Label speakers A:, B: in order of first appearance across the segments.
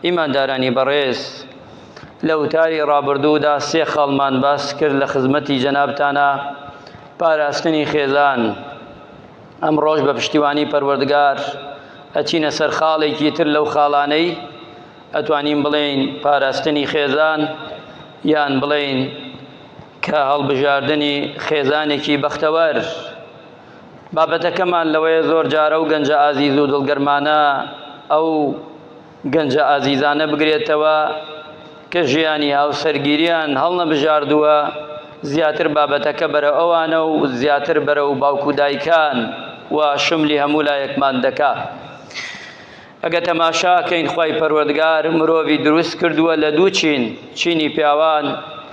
A: ئیماندارانی بەڕێز لە وتاری ڕابردوودا سێ خاڵمان باس کرد لە خزمەتی جەنابتانە پاراستنی خێزان. ئەم ڕۆژ بە پشتیوانی پەروەردگار ئەچینە سەر خاڵێکی تر لەو خاڵانەی ئەتوانین بڵێین پاراستنی خێزان یان بڵێین کە هەڵبژاردنی خێزانێکی بەختەوەر. بابەتەکەمان لەوەیە زۆر جارە و گەنجە ئازیز و دڵگەرمانە ئەو گەنجە ئازیزانە بگرێتەوە کە ژیانی هاوسەرگیریان هەڵنەبژاردووە، زیاتر بابەتەکە بەرە ئەوانە و زیاتر بەرە و باوکو دایکان و شملی هەموو لایەکمان دەکا. ئەگە تەماشاکەین خوای پەروەردگار مرۆڤی دروست کردووە لە دوو چینی پیاوان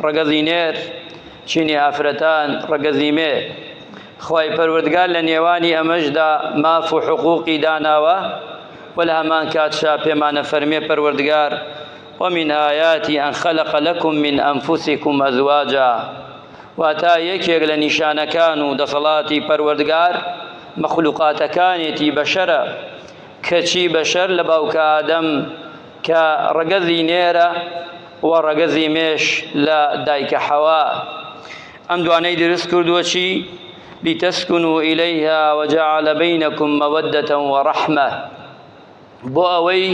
A: ڕەگەزی نێر، چینی ئافرەتان ڕەگەزی مێ. خوای پەروەردگار لە نێوانی ئەمەشدا ماف و حقوقی داناوە و لە هەمان کاتشا پێمانە فەرمێ پەروەردگار ومن آياتي أن خلق لكم من أنفسكم أزواجا. واتا یەکێک لە نیشانەکان و دەسەڵاتی پەروەردگار مەخلوقاتەکانێتی بەشەرە کەچی بەشەر لە باوکە ئادەم کە ڕەگەزی نێرە و ڕەگەزی مێش لە دایکە حەوا. ئەم دوانەی دروست کردووە چی؟ لتسكنوا إليها وجعل بينكم مودة ورحمة، بۆ ئەوەی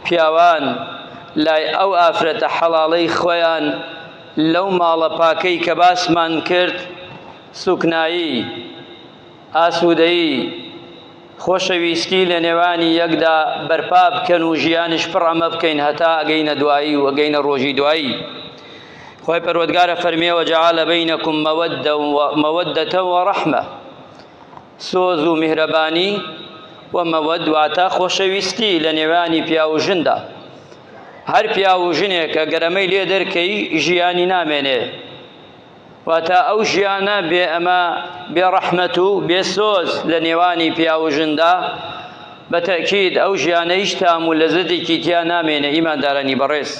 A: پیاوان لای ئەو ئافرەتە حەڵاڵەی خۆیان لەو ماڵە پاکەی کە باسمان کرد سوکنایی، ئاسوودەیی، خۆشەویستی لە نێوانی یەکدا بەرپا بکەن و ژیانش پڕ ئەمە بکەین هەتا ئەگەینە دوایی و ئەگەینە ڕۆژی دوایی. خۆی پەروەردگارە فەرمێ وجعل بينكم مودة ورحمة، سۆز و میهرەبانی و مەوەد واتە خۆشەویستی لە نێوانی پیا و ژندا. هەر پیا و ژنێک کە گەرەمەی لێ دەرکەی ژیانی نامێنێ، واتە ئەو ژیانە بێ ئەمە بێ ڕەحمەت و بێ سۆز لە نێوانی پیا و ژندا بە تەکید ئەو ژیانە هیچ تام و لەزەتێکی تیا نامێنێ. ئیماندارانی بەڕێز،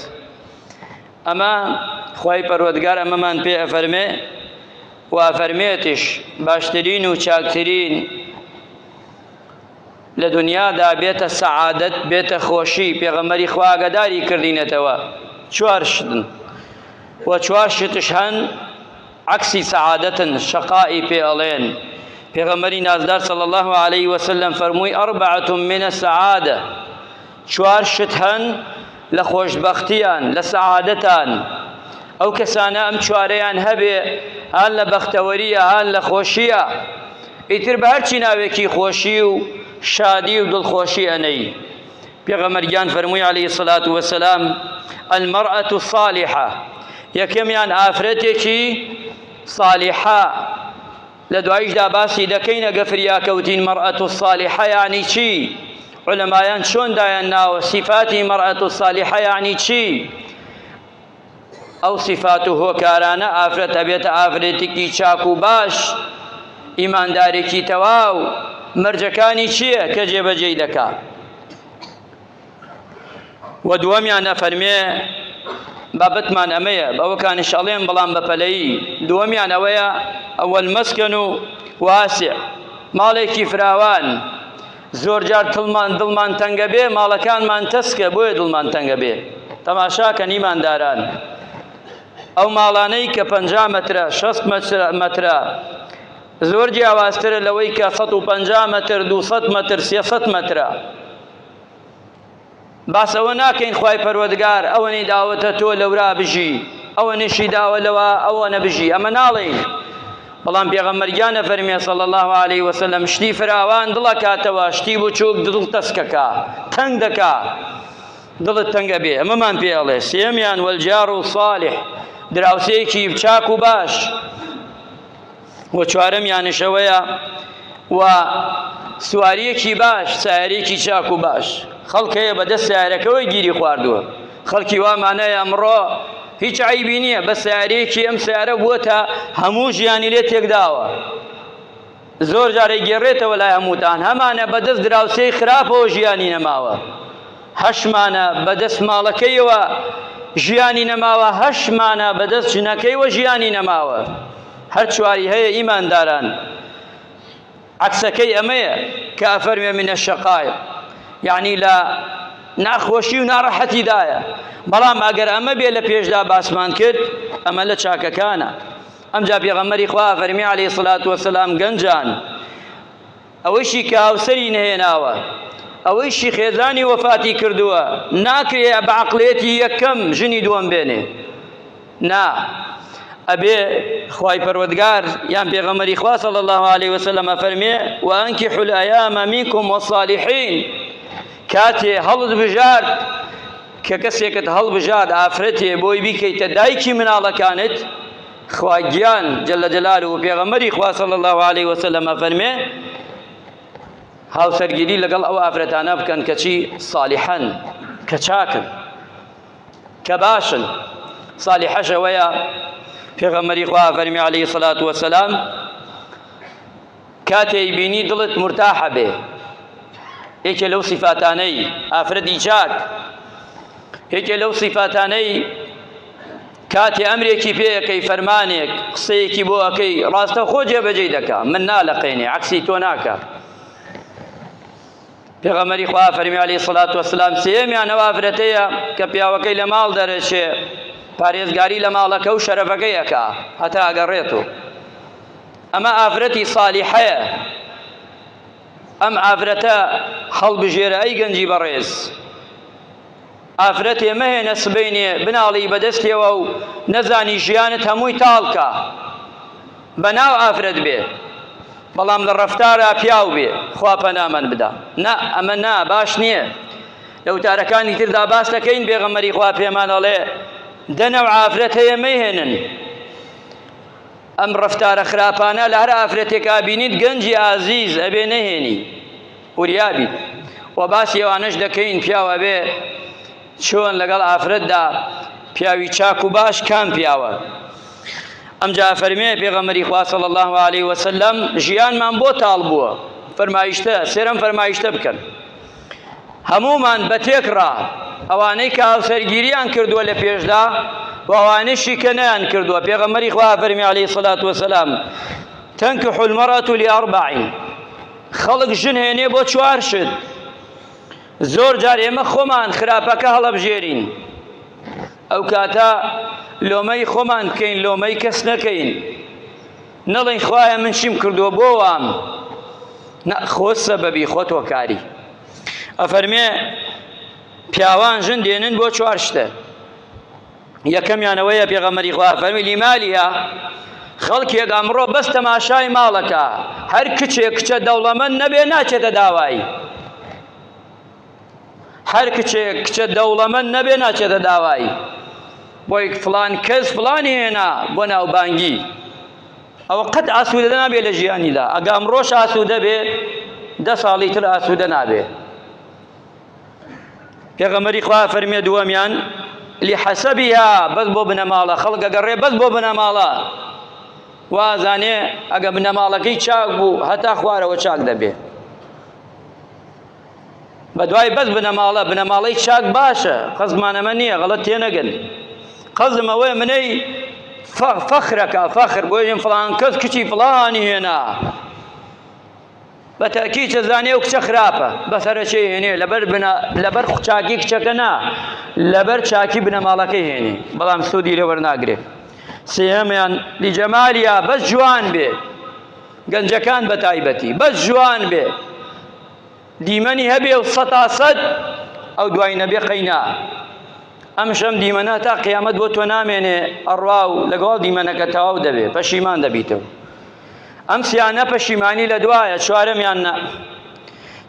A: ئەمە خوای پەروەردگار ئەمەمان پێ ئەفەرمێ و ئەفەرمێتش باشترین و چاکترین لە دنیادا بێتە سەعادەت، بێتە خۆشی. پێغەمبەری خوا ئاگاداری کردینەتەوە چوار شتن و چوار شتش هەن عەکسی سەعادەتن، شەقائی پێ ئەڵێن. پێغەمبەری نازدار صلی الله عليه وسلم فەرمووی ئەربعة من السەعادە، چوار شت هەن لە خۆشبەختیان لە سەعادەتان. ئەو کەسانە ئەم چوارەیان هەبێ هەن لە بەختەوەریە هەن لە خۆشیە، ئیتر بە هەرچی ناوێکی خۆشی و شادی و دڵخۆشی ئەنەی. پێغەمبەرگیان فەرمووی عەلەیهی السەلاة وەسەلام المەرأة الصالحة، یەکەمیان ئافرەتێکی صالحە. لە دواییشدا باسی دەکەین ئەگە فریاکەوتین مەرأة الصالحە یعنی چی؟ علەمایان چۆن دایان ناوە صفاتی مەرأة الصالحە یعنی چی؟ ئەو صفات و هۆکارانە ئافرەت ئەبێتە ئافرەتێکی چاک و باش، ئیماندارێکی تەواو. مەرجەکانی چییە کە جێبەجێی دەکا؟ و دووەمیان ئەفەرمێ بابەتمان ئەمەیە، بەوەکانش ئەڵێن بەڵام بەپەلەیی. دووەمیان ئەوەیە ئەوەل مەسکەن و واسع، ماڵێکی فراوان. زۆر جار دڵمان تەنگە بێ، ماڵەکانمان تەسکە، بۆیە دڵمان تەنگە بێ. تەماشاکەن ئیمانداران، ئەو ماڵانەی کە 50 مەترە 60 مەترە زۆر جیاوازترە لەوەی کە 150 مەتر 200 مەتر 300 مەترە. باس ئەوە ناکەین خوای پەروەردگار ئەوەنەی داوەتە تۆ لەورا بژی، ئەوەنەشی داوە لەوە ئەوەنە بژی، ئەمە ناڵێین. بەڵام پێغەمبەرگیانە فەرمێ صلی الله عليه وسلم شتی فراوان دڵەکاتەوە، شتی بچووک دڵ تەسکەکە، تەنگ دەکا، دڵت تەنگە بێ. ئەمەمان پێ ئەڵێ. سێمیان وەلجار و صالح، دراوسەیەکی چاک و باش. و چوارەمیانش ئەوەیە و سواریەکی باش، سایارێکی چاک و باش. خەڵکەیە بەدەست سیارەکەوەی گیری خواردووە، خەڵکی وامانەیە ئەمڕۆ هیچ عیبی نییە، بە سیارەیەکی ئەم سیارە بووەتە هەموو ژیانی لێ تێکداوە. زۆر جارێک گێڕێتەوە لای هەمووتان، هەمانە بەدەست دراوسەی خراپەوە ژیانی نەماوە، هەشمانە بەدەست ماڵەکەیەوە ژیانی نەماوە، هەشمانە بەدەست ژنەکەیەوە ژیانی نەماوە. هەر چواری هەیە ئیمانداران. عەکسەکەی ئەمەیە کە ئەفەرمێ منە شەقایق، یعنی لە ناخۆشی و ناڕەحەتیدایە. بەڵام ئەگەر ئەمە بێ لە پێشدا باسمان کرد ئەمە لە چاکەکانە. ئەمجا پێغەمبەری خوا فەرمی عەلەیهی سڵات وەسەلام گەنجان ئەوەیشی کە هاوسەری نهێناوە ئەوەیشی خێزانی وەفاتی کردووە ناکرێ بە عەقڵێتی یەکەم ژنی دووەم بێنێ، نا ئەبێ خوای پەروەردگار یان پێغەمبەری خوا صلی الله علیه وسلم فەرمێ وأنكحوا الأيام منكم والصالحين کاتێ هەڵبژارد کە کەسێکت هەڵبژارد ئافرەتێ بۆی بیکەیتە دایکی مناڵەکانت خوای گیان جل جلاله و پێغەمبەری خوا صلی الله علیه وسلم فەرمێ هاوسەرگیری لەگەڵ ئەو ئافرەتانە بکەن کە چی صالحن کە چاکن کە باشن. صالحەش ئەوەیە پێغەمبەری خوا فەرمی عەلەیهی سەڵات وەسەلام کاتێ بینی دڵت مرتاحە بێ. یەکێ لەو سیفاتانەی ئافرەتی چاک، یەکێ لەو سیفاتانەی کاتێ ئەمرێکی پێیەکەی فەرمانێک قسەیەکی بۆ ئەکەی ڕاستە خۆ جێبەجێی دەکا، من نالەقێنێ عەکسی تۆ ناکە. پێغەمبەری خوا فەرمی عەلەیهی سەڵات وەسەلام سێمیان ئەو ئافرەتەیە کە پیاوەکەی لە ماڵ دەرەچێ پارێزگاری لە ماڵەکە و شەرەفەکەی ئەکا هەتا ئەگەڕێتەوە. ئەمە ئافرەتی صالیحەیە. ئەم ئافرەتە هەڵبژێرە ئەی گەنجی بەڕێز، ئافرەتێ مەهێنە سبەینێ بناڵی بەدەستێەوە و نەزانی ژیانت هەمووی تاڵکە بەناو ئافرەت بێ بەڵام لە ڕەفتارە پیاو بێ خوا پەنامان بدا. نا ئەمە نا باش نییە. لە وتارەکانی تردا باس دەکەین پێغەمبەری خوا پێمان ئەڵێ دەنەو ئافرەت هەیە مەیهێنن. ئەم ڕەفتارە خراپانە لە هەر ئافرەتێکا بینیت گەنجی ئازیز ئەبێ نەهێنی وریابیت. و باسی ئەوانەش دەکەین پیاوە بێ چۆن لەگەڵ ئافرەتدا پیاوی چاک و باش کام پیاوە. ئەمجا فەرمێ پێغەمبەری خوا صلی الله علیه وسلم ژیانمان بۆ تاڵ بووە فەرمایشتە سێرەم فەرمایشتە بکەن هەمومان بەتێکڕا ئەوانەی کە هاوسەرگیریان کردووە لە پێشدا و ئەوانەیشی کە نەیان کردووە. پێغەمبەری خوا فەرمی عەلەیهی سەڵات وەسەلام تەنکح المەرأة لأربع خەڵک ژن هێنێ بۆ چوار شت. زۆر جار ئێمە خۆمان خراپەکە هەڵەبژێرین، ئەو کاتە لۆمەی خۆمان بکەین لۆمەی کەس نەکەین، نەڵێن خوایە من چیم کردووە بۆ وام، خۆت سەبەبی خۆت هۆکاری. ئەفەرمێ پیاوان ژن دێنن بۆ چوار شتە. یەکەمیانەوەیە پێغەمبەری خوا فەرمی لیمالیها خەڵکێک ئەمڕۆ بەس تەماشای ماڵەکە هەر کچێک کچە دەوڵەمەند نەبێ ناچێتە داوایی، هەر کچێک کچە دەوڵەمەند نەبێ ناچێتە داوایی بۆی فڵان کەس فڵانی هێنا بۆ ناوبانگی. ئەوە قەت ئاسوودە نابێ لە ژیانیدا. ئەگە ئەمڕۆش ئاسوودە بێ 10 ساڵی تر ئاسوودە نابێ. پێغەمبەری خوا فەرمێ دووەمیان لحەسەبیها بەس بۆ بنەماڵە خەڵک ئەگەڕێ بەس بۆ بنەماڵە وازانێ ئەگە بنەماڵەکەی چاک بوو هەتا خوارەوە چاک دەبێ. بەدوای بەس بنەماڵەی چاک باشە، قەزمان ئەمە نییە غەڵەت تێنەگەن. قەزم ئەوەیە منەی فەخرەکە فەخر بۆ فڵان کەس کچی فڵانی هێنا بەتەکی چەزانێ و کچە خراپە بەسەرەچەی هێنێ لەبەر چاکی کچەکە نا لەبەر چاکی بنەماڵەکەی هێنێ بەڵام سوودی لێ وەرناگرێ. سێهەمیان لیجەمالیە بەس جوان بێ، گەنجەکان بە تایبەتی بەس جوان بێ، دیمەنی هەبێ و 100% ئەو دوای نەبێ قەینا. ئەم شەم دیمەنە تا قیامەت بۆ تۆ نامێنێ ئەڕوا و لەگەڵ دیمەنەکە تەواو دەبێ پەشیمان دەبیتەوە. ئەم سیانە پەشیمانی لە دوایە.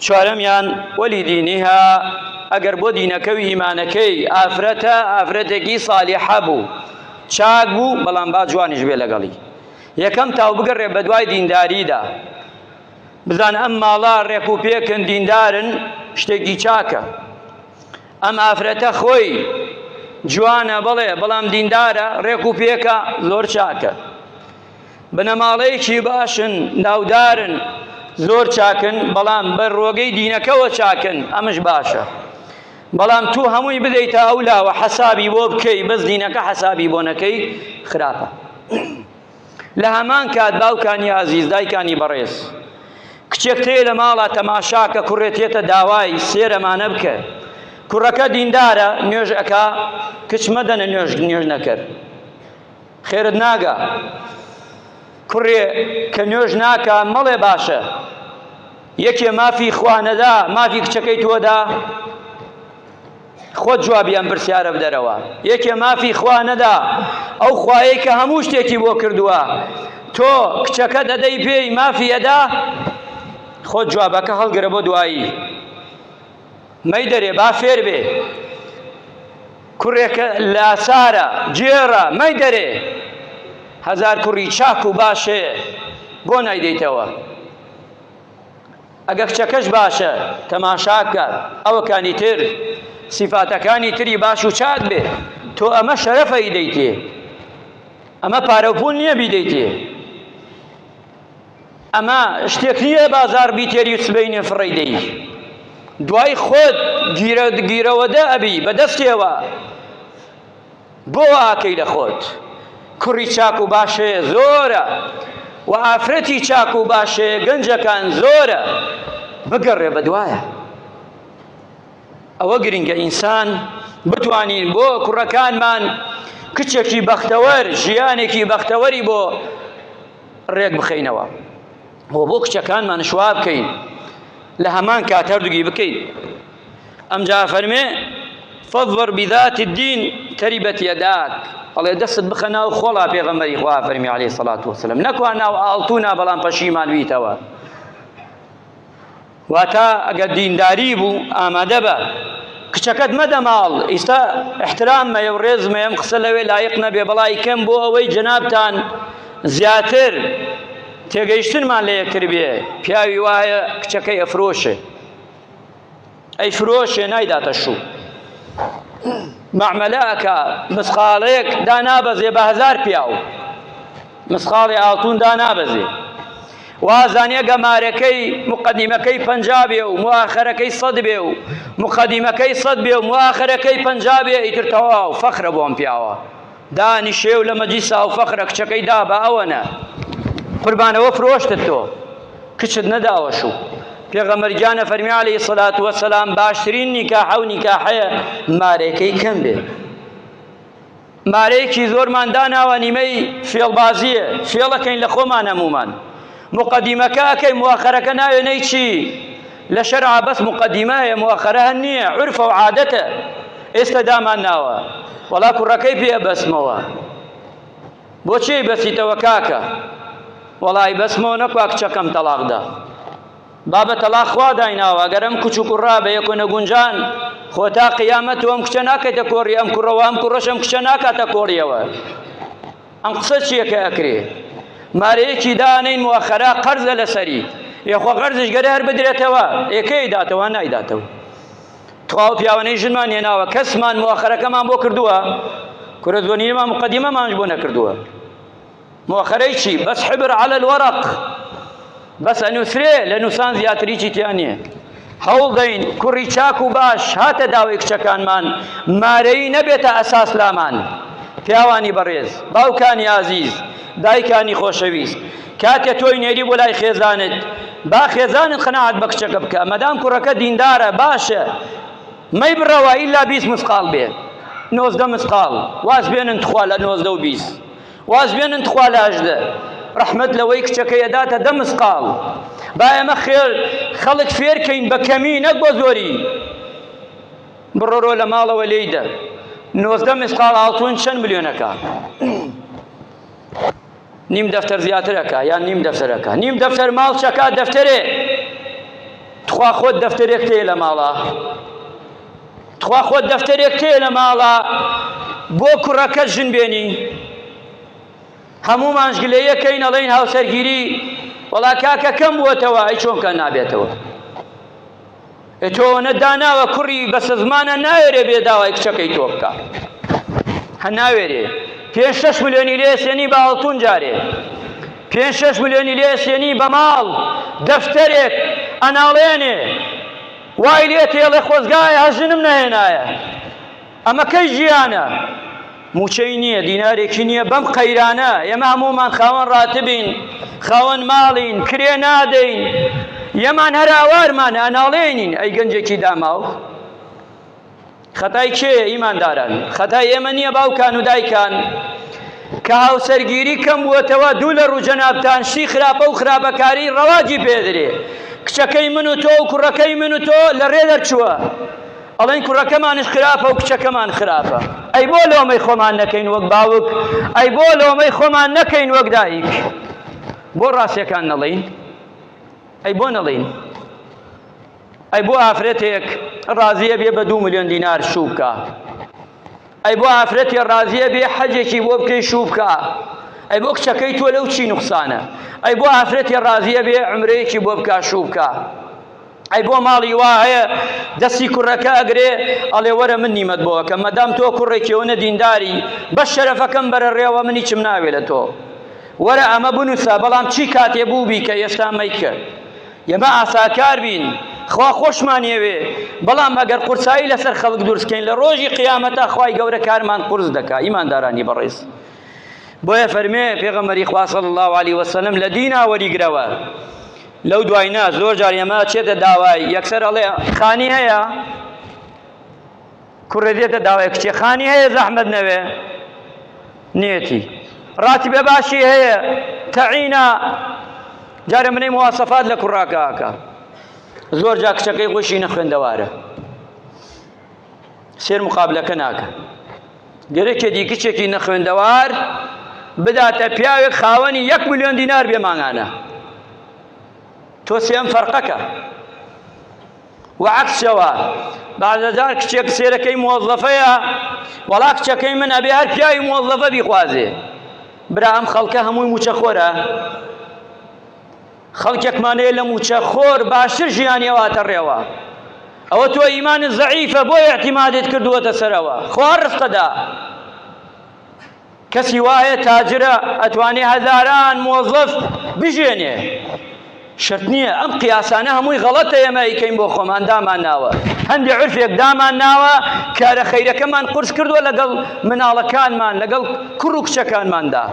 A: چوارەمیان وەلی دینیها ئەگەر بۆ دینەکەوی ئیمانەکەی ئافرەتێکی سالیحە بوو چاک بوو بەڵام با جوانیش بێ لەگەڵی. یەکەم تاو بگەڕێ بە دوای دینداریدا بزان ئەم ماڵە ڕێک و پێکن دیندارن شتێکی چاکە. ئەم ئافرەتە خۆی جوانە بەڵێ بەڵام دیندارە ڕێک و پێکە زۆر چاکە. بنەماڵەیەکی باشن ناودارن زۆر چاکن بەڵام بەر ڕۆگەی دینەکەوە چاکن ئەمش باشە. بەڵام تو هەمووی بدەیتە ئەولاوە حەسابی بۆ بکەی بەس دینەکە حەسابی بۆ نەکەی خراپە. لە هەمان کات باوکانی عەزیز دایکانی بەڕێز کچێک تێ لە ماڵە تەماشاکە کوڕێتێتە داوای سێرەمانە بکە کوڕەکە دیندارە نوێژ ئەکا کچ مەدەنە نوێژ نەکرد خێرت ناگا کوڕێ کە نوێژ ناکا مەڵێ باشە یەکێ مافی خوا نەدا مافی کچەکەی تۆدا خۆت جوابیان پرسیارە بدەرەوە یەکێ مافی خوا نەدا ئەو خوایەی کە هەموو شتێکی بۆ کردووە تۆ کچەکە دەدەی پێی مافی ئەدا خۆت جوابەکە هەڵگرە بۆ دوایی مەی دەرێ با فێر بێ کوڕێکە لاسارە جێرە مەی دەرێ هەزار کوڕی چاک و باشێ بۆ نایدەیتەوە ئەگە کچەکەش باشە تەماشاکە ئەوەکانی تر سیفاتەکانی تری باش و چاک بێ تۆ ئەمە شەرەفەی دەیتێ ئەمە پارە و پوول نییە بیدەیتێ ئەمە شتێک نییە بازار بیتێری و سبەینێ فڕی دەی دوای خۆت گیرەوەدە ئەبی بەدەستێوە بۆ ئاکەی لە خۆت کوڕی چاک و باشێ زۆرە و ئافرەتی چاک و باشێ گەنجەکان زۆرە بگەڕێ بە دوایە ئەوە گرنگە ئینسان بتوانین بۆ کوڕەکانمان کچێکی بەختەوەر ژیانێکی بەختەوەری بۆ ڕێک بخەینەوە بۆ کچەکانمان شوا بکەین لە هەمان کات هەردووگی بکەین ئەمجا فەرمێ فەظفر بذات الدین تەریبەت یەداک ئەڵێ دەستت بخە ناو خۆڵا پێغەمبەری خوا فەرمی عەلەیهی سەڵات وەسەلام نەکوا ناو ئاڵتوونا بەڵام پەشیمان ویتەوە واتە ئەگەر دینداری بوو ئامادە بە کچەکەت مەدە ماڵ ئێستا احترام مەیە و ڕێز مەیە ئەم قسە لەوێ لایق نەبێ بەڵای کەم بۆ ئەوەی جەنابتان زیاتر تێگەیشتنمان لە یەکتر بێ پیاوی وایە کچەکەی ئەفرۆشێ ئەی فرۆشێ نایداتە شوو مەعمەلەکە مسخاڵەیەک دانابەزێ بە هەزار پیاو مسخاڵی ئاڵتوون دانابەزێ وازانێ گەمارەکەی مقەدیمەکەی 50 بێ و مواخەرەکەی 100 بێ و مقەدیمەکەی 100 بێ و مواخەرەکەی 50 بێ ئیتر تەواو فەخرە بۆ ئەم پیاوە دانیشێ و لە مەجلیسا و فەخرە کچەکەی دا بە ئەوەنە قوربانەوە فرۆشتت تۆ کچت نەداوە شوو پێغەمبەر گیانە فەرمی عەلەیهی سەڵات وەسەلام باشترین نیکاحە و نیکاحەیە مارەیەکەی کەم بێ مارەیەکی زۆرمان داناوە نیمەی فێڵبازیە فێڵەکەین لە خۆمان هەموومان مقەدیمەکە ئەکەی مواخەرەکە ناوێنەی چی لە شەرعا بەس مقەدیمە هەیە مواخەرە هەن نییە عورفە و عادەتە ئێستا دامان ناوە وەڵا کوڕەکەی پێ بەسمەوە بۆچی بەسیتەوە کاکە وەڵای بەسمەوە نەکوا کچەکەم تەلاقدا بابە تەلاق خوا دایناوە ئەگەر ئەم کچ و کوڕا بە یەک و نەگونجان خۆ تا قیامەت ئەم کچە ناکەیتە کۆڕی ئەم کوڕەوە ئەم کوڕەش ئەم کچە ناکاتە کۆڕیەوە ئەم قسە چیەکە ئەکرێ مارەیەکی دانەین مواخەرە قەرزە لەسەری یەخوا قەرزش گەرە هەر بدرێتەوە ئێکەی داتەوە نایداتەوە تەواو پیاوانەی ژنمان هێناوە کەسمان مواخەرەکەمان بۆ کردووە کورە زۆنیەمان مقەدیمەمانش بۆ نەکردووە مواخەرەی چی بەس حبر على الورق بەس ئەنووسرێ لە نووسان زیاتریی تیان نییە هەوڵ دەین کوڕی چاک و باش هاتە داوای کچەکانمان مارەی نەبێتە ئەساس لامان پیاوانی بەڕێز باوکانی عازیز دایکانی خۆشەویست کاتێ تۆی نێری بۆ لای خێزانت با خێزانت قەناعەت بە کچەکە بکە مەدام کوڕەکە دیندارە باشە مەی بڕەوە ئیلا 20 مسقال بێ 90 مسقال واز بێنن تخوا لە 90 و 20 واز بێنن تخوا لە 18 ڕەحمەت لەوەی کچەکەی ئەداتە 10 مسقال با ئێمە خەڵک فێرکەین بە کەمی نەک بۆ زۆری بڕۆ لە ماڵەوە لێیدە 90 مسقال ئاڵتوون چەند ملیۆنەکە نیم دەفتەر زیاترەکە یان نیم دەفتەرەکە نیم دەفتەر ماڵ چەکە دەفتەرێ تخوا خۆت دەفتەرێک تێ لە ماڵە تخوا خۆت دەفتەرێک تێ لە ماڵە بۆ کوڕەکە ژن بێنی هەموومانش گلەیەکەین ئەڵێین هاوسەرگیری وەڵا کاکە کەم بووەتەوە ئەی چۆن کە نابێتەوە تۆ نەداناوە کوڕی بەسە زمانە ناوێرێ بێ داوای کچەکەی تۆ بکە هەر ناوێرێ 5-6 ملیۆنی لێسێنی بە ئاڵتوون جارێ 5-6 ملیۆنی لێسێنی بە ماڵ دەفتەرێک ئەناڵێنێ وای لێ تێڵێ خۆزگایە هەژنم نەهێنایە ئەمە کەی ژیانە موچەی نییە دینارێکی نییە بەم قەیرانە ئێمە هەموومان خاوەن ڕاتبین خاوەن ماڵین کرێ نادەین یەمان هەر ئاوارمانە ئەناڵێنین ئەی گەنجێکی داماو خەتای کێ ئیمانداران؟ خەتای ئێمە نییە باوکان و دایکان کە هاوسەرگیری کەم بووەتەوە دوو لە ڕوو جەنابتان شتی خراپە و خراپەکاری ڕەواجی پێدرێ. کچەکەی من و تۆ و کوڕەکەی من و تۆ لە ڕێ دەرچووە، ئەڵێن کوڕەکەمانش خراپە و کچەکەمان خراپە. ئەی بۆ لۆمەی خۆمان نەکەین وەک باوک؟ ئەی بۆ لۆمەی خۆمان نەکەین وەک دایک؟ بۆ ڕاستیەکان نەڵێین؟ ئەی بۆ نەڵێین؟ ئەی بۆ ئافرەتێک ڕازیە بێ بە 2 ملیۆن دینار شوو بکە؟ ئەی بۆ ئافرەتێ ڕازیە بێ حەجێکی بۆ بکەی شوو بکە؟ ئەی بۆ کچەکەی تۆ لەو چی نوقسانە؟ ئەی بۆ ئافرەتێ ڕازیە بێ عومرەیەکی بۆ بکە شوو بکە؟ ئەی بۆ ماڵی وا هەیە دەستی کوڕەکە ئەگرێ ئەڵێ وەرە من نیمەت بۆ کە مەدام تۆ کوڕێکیەوە دینداری بە شەرەفەکەم بەرە ڕێوە منی چم ناوێ لە تۆ، وەرە ئەمە بنووسە، بەڵام چی کاتێ بوو بی کە ئێستا مەیکە؟ ئێمە ئاساکار بین، خوا خۆشمان هێوێ، بەڵام ئەگەر قورسایی لەسەر خەڵک دروستکەین لە ڕۆژی قیامەتە خوای گەورە کارمان قورس دەکا. ئیماندارانی بەڕێز، بۆیە فەرمێ پێغەمبەری خوا صلی الله علیه وسلم لە دینا وەریگرەوە. لەو دواینا زۆر جار ئێمە چێتە داوای، یەکسەر ئەڵێ خانی هەیە، کوڕێ دێتە داوای کچێ خانی هەیە زەحمەت نەوێ نێتی، ڕاتیبە باشی هەیە تەعینە، جارە منەی مواسەفات لە کوڕاکەکە. زۆر جا کچەکەی خۆشی نەخوێندەوارە، سێر مقابلەکە ناکە، گەرەکێکی کچێکی نەخوێندەوار بداتە پیاوێک خاوەنی 1 ملیۆن دینار بێ ماڭانە، تۆ سێم فەرقەکە. وعکسەوە بعدەجار کچێک سێرەکەی موەظەفەیە، وەڵا کچەکەی من ئەبێ هەر پیاوی موەظەفە بیخوازێ. برا ئەم خەڵکە هەمووی موچەخۆرە، خەڵکێکمانەیە لە موچەخۆر باشتر ژیانی ئەواتە ڕێوە. ئەوە تۆ ئیمانت زەعیفە بۆ ئیعتیمادت کردووەتە سەرەوە. خوا ڕزقەدا، کەسی وایە تاجرە ئەتوانێ هەزاران موەظەف بژێنێ، شەرت نییە. ئەم قیاسانە هەمووی غەڵەتە ئێمە ئەیکەین بۆ خۆمان، دامان ناوە هەندێک عرفێک دامان ناوە کارە خەیرەکەمان قورس کردووە لەگەڵ مناڵەکانمان، لەگەڵ کوڕ و کچەکانماندا.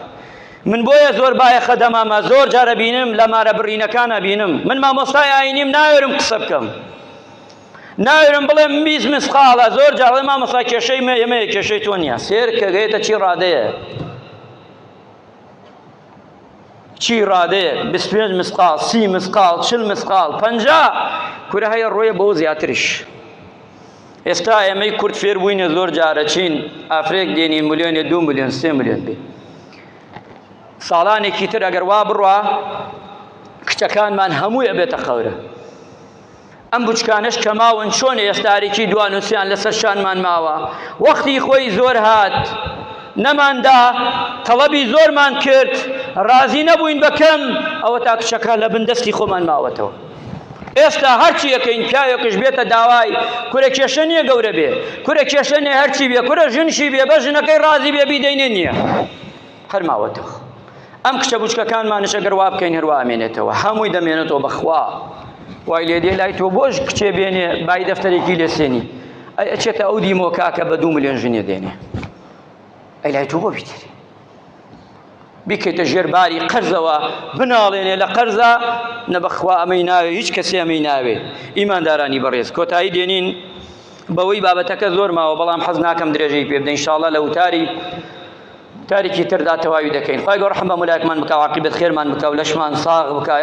A: من بۆیە زۆر بایەخە دەمامە، زۆر جارە بینم لە مارە بڕینەکانە بینم، من مامۆستای ئاینیم ناوێرم قسە بکەم، ناوێرم بڵێم 20 مسقالە. زۆر جاڵێ مامۆستا کێشەی ئێمەیە، کێشەی تۆ نییە. سێر کە گەیەتە چی ڕادەیە، چی ڕادەیە 25 مسقال، 30 مسقال، 40 مسقال، 50 کورە هەیە ڕۆیە بەوە زیاتریش. ئێستا ئێمەی کورد فێر بووینە زۆر جارە چین ئافرێک دێنی ملیۆنێ 2 ملیۆن 3 ملیۆن بێ. ساڵانێکی تر ئەگەر وا بڕوا کچەکانمان هەمووی ئەبێتە خەورە. ئەم بچکانش کە ماون چۆن ئێستارێکی دوانوسیان لەسەر شانمان ماوە، وەختی خۆی زۆر هات نەماندا، تەڵەبی زۆرمان کرد، ڕازی نەبووین بەکەم، ئەوە تا کچەکە لە بندەستی خۆمان ماوەتەوە. ئێستا هەرچی یەکەین پیاوێکش بێتە داوای کورە کێشە نییە گەورە بێ، کورە کێشە نییە هەرچی بێ، کورە ژنشی بێ بە ژنەکەی ڕازی بێ بیدەینێ نییە، هەر ماوەتەوە. ئەم کچە بچکەکانمانش ئەگەر وا بکەین هەروە ئامێنێتەوە، هەمووی دەمێنێتەوە بەخوا. وای لێ دێ لای تۆ بۆش کچێ بێنێ بای دەفتەرێکی لێسێنی، ئەی ئەچێتە ئەو دیمۆکاکە بە 2 ملیۆن ژنێ دێنێ، ئەی لای تۆ بۆ بیتێ بیکەیتە ژێر باری قەرزەوە بناڵێنێ لە قەرزە، نەبەخوا ئەمەی ناوێ، هیچ کەسێ ئەمەی ناوێ. ئیماندارانی بەڕێز، کۆتایی دێنین بەوەی بابەتەکە زۆر ماوە، بەڵام حەز ناکەم درێژەی پێ بدەین، ئینشاءڵڵا لە تاریکی تردا تەواوی دەکەین. خی گەورە ڕەحم بە مولایەکمان بکە، عاقبەت خێرمان بکە و لەشمان ساغ بکە.